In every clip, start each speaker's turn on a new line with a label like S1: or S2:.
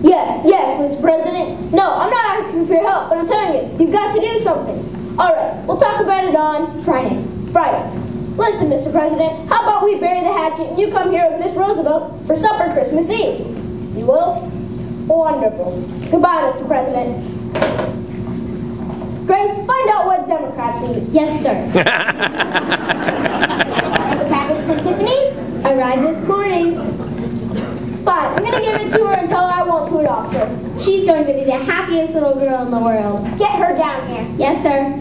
S1: Yes, Mr. President. No, I'm not asking for your help, but I'm telling you, you've got to do something. All right, we'll talk about it on Friday. Listen, Mr. President, how about we bury the hatchet and you come here with Miss Roosevelt for supper Christmas Eve? You will? Wonderful. Goodbye, Mr. President. Grace, find out what Democrats eat.
S2: Yes, sir.
S1: The package from Tiffany's?
S2: Arrived this morning.
S1: Fine, I'm going to give it to her and tell her I want to adopt her.
S2: She's going to be the happiest little girl in the world.
S1: Get her down here.
S2: Yes, sir.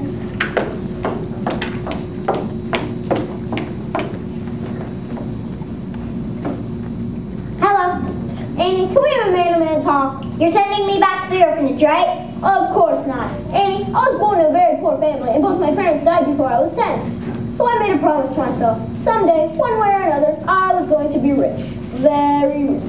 S2: Hello.
S1: Annie, can we have a man-to-man talk?
S2: You're sending me back to the orphanage, right?
S1: Of course not. Annie, I was born in a very poor family, and both my parents died before I was 10. So I made a promise to myself. Someday, one way or another, I was going to be rich. Very rich.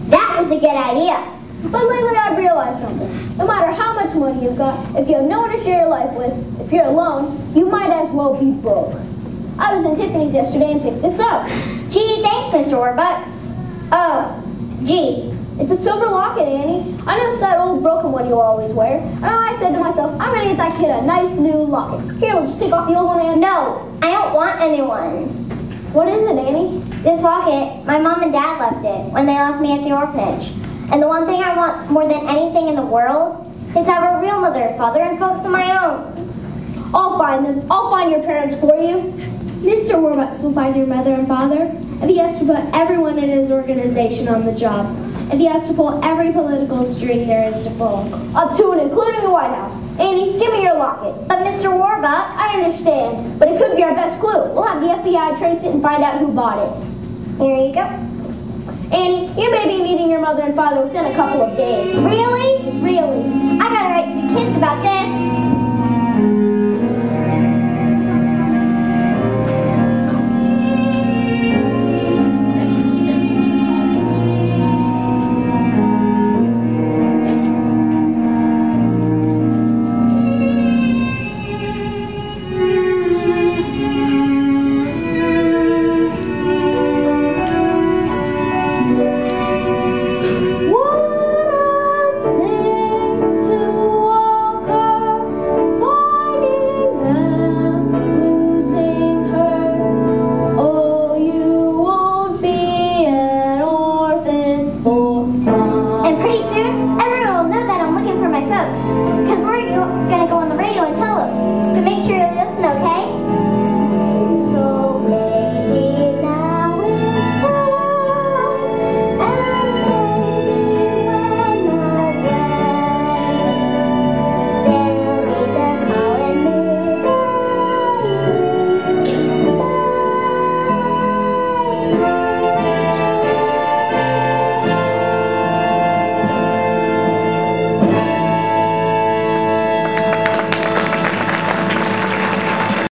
S2: That was a good idea.
S1: But lately I've realized something. No matter how much money you've got, if you have no one to share your life with, if you're alone, you might as well be broke. I was in Tiffany's yesterday and picked this up.
S2: Gee, thanks, Mr. Warbucks. Oh, gee.
S1: It's a silver locket, Annie. I noticed that old broken one you always wear. And I said to myself, I'm going to get that kid a nice new locket. Here, we'll just take off the old one and...
S2: No, I don't want a new one.
S1: What is it, Annie?
S2: This locket, my mom and dad left it when they left me at the orphanage. And the one thing I want more than anything in the world is to have a real mother and father and folks of my own.
S1: I'll find them. I'll find your parents for you.
S3: Mr. Warbucks will find your mother and father if he has to put everyone in his organization on the job. If he has to pull every political string there is to pull.
S1: Up to and including the White House. Annie, give me your locket.
S2: But Mr. Warbucks...
S1: I understand, but it could be our best clue. We'll have the FBI trace it and find out who bought it.
S2: Here you go.
S1: Annie, you may be meeting your mother and father within a couple of days.
S2: Really?
S1: Really.
S2: I gotta write to the kids about this. Gonna go